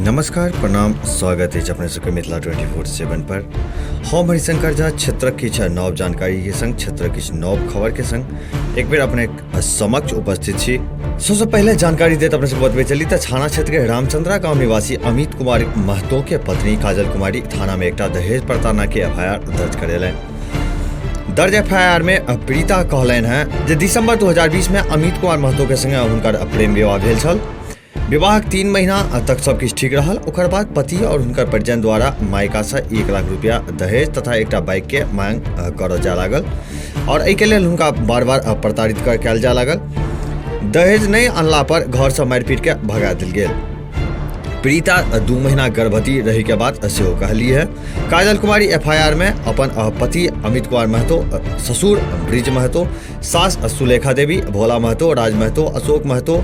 नमस्कार प्रणाम स्वागत है अपने सबके मिथिला 24/7 पर। हम हरिशंकर झा क्षेत्र किछ नव जानकारी के संग क्षेत्र किछ नव खबर के संग एक बेर अपने समक्ष उपस्थित छी। सबसे पहले जानकारी देते अपने से बतबे चली तो छाना क्षेत्र के रामचंद्रा गांव निवासी अमित कुमार महतो के पत्नी काजल कुमारी थाना में एक दहेज प्रताड़ना के एफआईआर दर्ज करेलनि। दर्ज एफआईआर में पीड़िता कहलनि है जे दिसंबर 2020 में अमित कुमार महतो के संगे हुनकर प्रेम विवाह भेल छल। विवाह 3 महीना तक सब किछु ठीक रहल। ओकर बाद पति और हुनकर परिजन द्वारा मायका से 1 लाख रुपया दहेज तथा एक बाइक के मांग करल जा लागल और एहि के लेल हुनका बार बार प्रताड़ित कयल जा लागल। दहेज नहीं अनला पर घर से मारिपीट के भगा देल गेल। पीड़िता 2 महीना गर्भवती रही के बाद सेहो कहली है। काजल कुमारी एफआईआर में अपन पति अमित कुमार महतो, ससुर ब्रिज महतो, सास सुलेखा देवी, भोला महतो, राज महतो, अशोक महतो,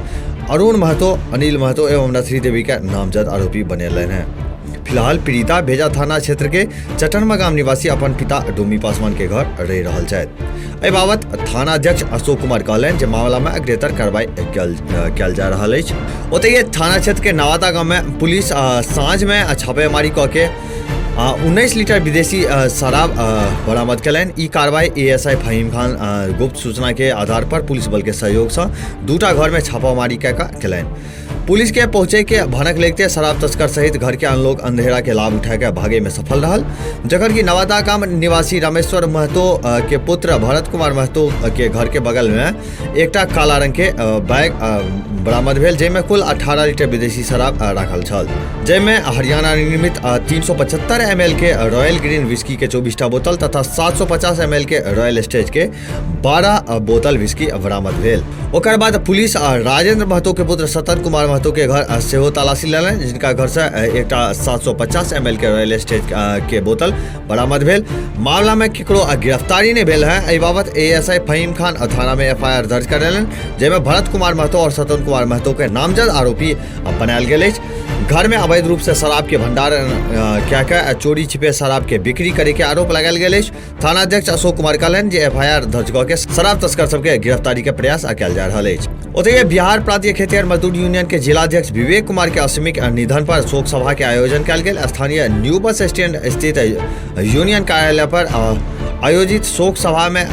अरुण महतो, अनिल महतो एवं नथरी देवी का नामजद आरोपी बनेलनि हैं। फिलहाल पीड़िता भेजा थाना क्षेत्र के चटनमा गाम निवासी अपन पिता डोमी पासवान के घर रहि रहल छथि। एहि बाबत थाना अध्यक्ष अशोक कुमार कहलनि जे मामला में अग्रेतर कार्रवाई कयल जा रहल अछि। ओतहि थाना क्षेत्र के नवादा गांव में पुलिस साँझ में छापेमारी कऽ के 19 लीटर विदेशी शराब बरामद कयलनि। ई कार्रवाई एएसआई फहीम खान गुप्त सूचना के आधार पर पुलिस बल के सहयोग से 2टा घर में छापामारी कयलनि। पुलिस के पहुंचे के भनक लगते शराब तस्कर सहित घर के आन लोग अंधेरा के लाभ उठा के भागे में सफल रहल। जखन कि नवादा गांव निवासी रामेश्वर महतो के पुत्र भरत कुमार महतो के घर के बगल में एक काला रंग के बैग बरामद भेल, जाहिमे कुल 18 लीटर विदेशी शराब राखल छल, जाहिमे हरियाणा निर्मित 375 ml के रॉयल ग्रीन विस्की के 24टा बोतल तथा 750 ml के रॉयल स्टेज के 12 बोतल विस्की बरामद भेल। ओकर बाद पुलिस राजेंद्र महतो के पुत्र सतन कुमार महतो के घर सेहो तलाशी लेलनि, जिनका घर से एक 750 ml के रॉयल स्टेज के बोतल बरामद भेल। मामला में केकरो गिरफ्तारी नहीं भेल है। एहि बाबत एएसआई फहीम खान थाना में एफआईआर दर्ज करेलनि, जाहिमे भरत कुमार महतो और सतन कुमार महतो के नामजद आरोपी बनायल गेल अछि। घर में अवैध रूप से शराब के भंडारण क्या चोरी छिपे शराब के बिक्री करे के आरोप लगायल गेल अछि। थाना अध्यक्ष अशोक कुमार कहलनि जे एफआईआर दर्ज कऽ के शराब तस्कर सबके गिरफ्तारी के प्रयास कयल जा रहल अछि। ओतहि बिहार प्रांतीय खेतिहर मजदूर यूनियन के जिलाध्यक्ष विवेक कुमार के आकस्मिक निधन पर शोक सभा के आयोजन कयल गेल। स्थानीय न्यू बस स्टैंड स्थित यूनियन कार्यालय पर आयोजित शोक सभा में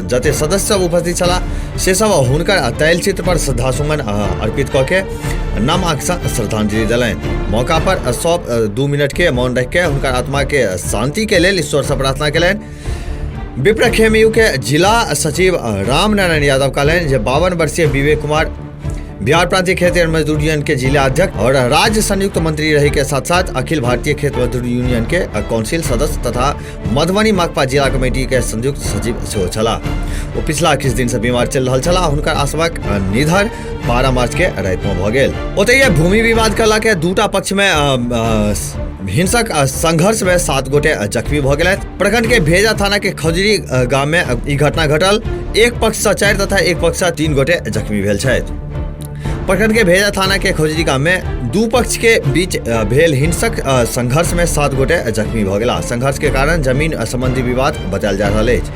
जते सदस्य सब उपस्थित छला से सब हुनकर तैलचित्र पर श्रद्धासुमन अर्पित कऽ के नम आँख सँ श्रद्धांजलि देलनि। मौका पर सब 2 मिनट के मौन रख के हुनकर आत्मा के शांति के लेल ईश्वर से प्रार्थना कयलनि। विप्र खेमयू के जिला सचिव राम नारायण यादव कहलनि जे 52 वर्षीय विवेक कुमार बिहार प्रांतीय खेतिहर मजदूर यूनियन के जिला अध्यक्ष और राज्य संयुक्त मंत्री रहे के साथ साथ अखिल भारतीय खेत मजदूर यूनियन के काउंसिल सदस्य तथा मधुबनी माकपा जिला कमेटी के संयुक्त सचिव सेहो छला। वो पिछला किछु दिन से बीमार चल रहल छला। हुनकर आश्वाक निधन 12 मार्च के राति में भ गेल। ओतहि भूमि विवाद कला के 2टा पक्ष में हिंसक संघर्ष में 7 गोटे जख्मी भ गेल। प्रखंड के भेजा थाना के खजरी गांव में ई घटना घटल। एक पक्ष से 4 तथा एक पक्ष से 3 गोटे जख्मी भेल छथि। प्रखंड के भेजा थाना के खोजरी गांव में 2 पक्ष के बीच भेल हिंसक संघर्ष में 7 गोटे जख्मी भ गेला। संघर्ष के कारण जमीन संबंधी विवाद बतायल जा रहल अछि।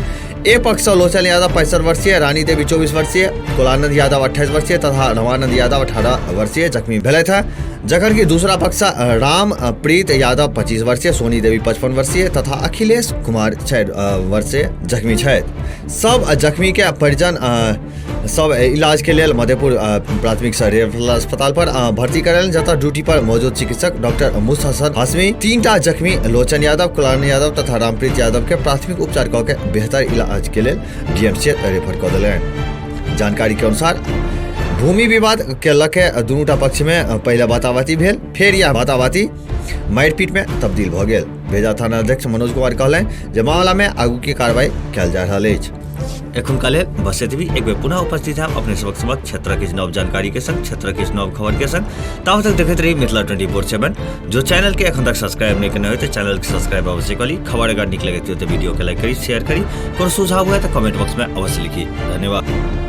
एक पक्ष से लोचन यादव 65 वर्षीय, रानी देवी 24 वर्षीय, कुलानंद यादव 28 वर्षीय तथा रमानंद यादव 18 वर्षीय जख्मी भेल था। जखन कि दूसरा पक्ष राम प्रीत यादव 25 वर्षीय, सोनी देवी 55 वर्षीय तथा अखिलेश कुमार 6 वर्षीय जख्मी छथि। सब जख्मी के परिजन सब इलाज के लिए मधेपुर प्राथमिक रेफरल अस्पताल पर भर्ती करेल, जतऽ ड्यूटी पर मौजूद चिकित्सक डॉक्टर मुस्तहसन हाशमी 3टा जख्मी लोचन यादव, कुलानंद यादव तथा रामप्रीत यादव के प्राथमिक उपचार कऽ के बेहतर इलाज के लिए डीएमसी रेफर कऽ देलनि। जानकारी के अनुसार भूमि विवाद के लके दुनूटा पक्ष में पहले बाताबाती भेल, फिर यह बाताबाती मारपीट में तब्दील भ गेल। भेजा थाना अध्यक्ष मनोज कुमार कहलनि जे मामला में आगू की कार्रवाई कयल जा रहल अछि। एखुनका लेल बस एतबी। एक बेर पुनः उपस्थित है अपने सबक समक्ष क्षेत्र के नव जानकारी के संग, क्षेत्र के नव खबर के संग। तब तक देखते रही मिथिला 24/7। जो चैनल के एखन तक सब्सक्राइब नहीं करने हो तो चैनल के सब्सक्राइब अवश्य करी। खबर अगर निक लगे तो वीडियो के लाइक करी, शेयर करी। कोई सुझाव हुआ तो कमेंट बॉक्स में अवश्य लिखी। धन्यवाद।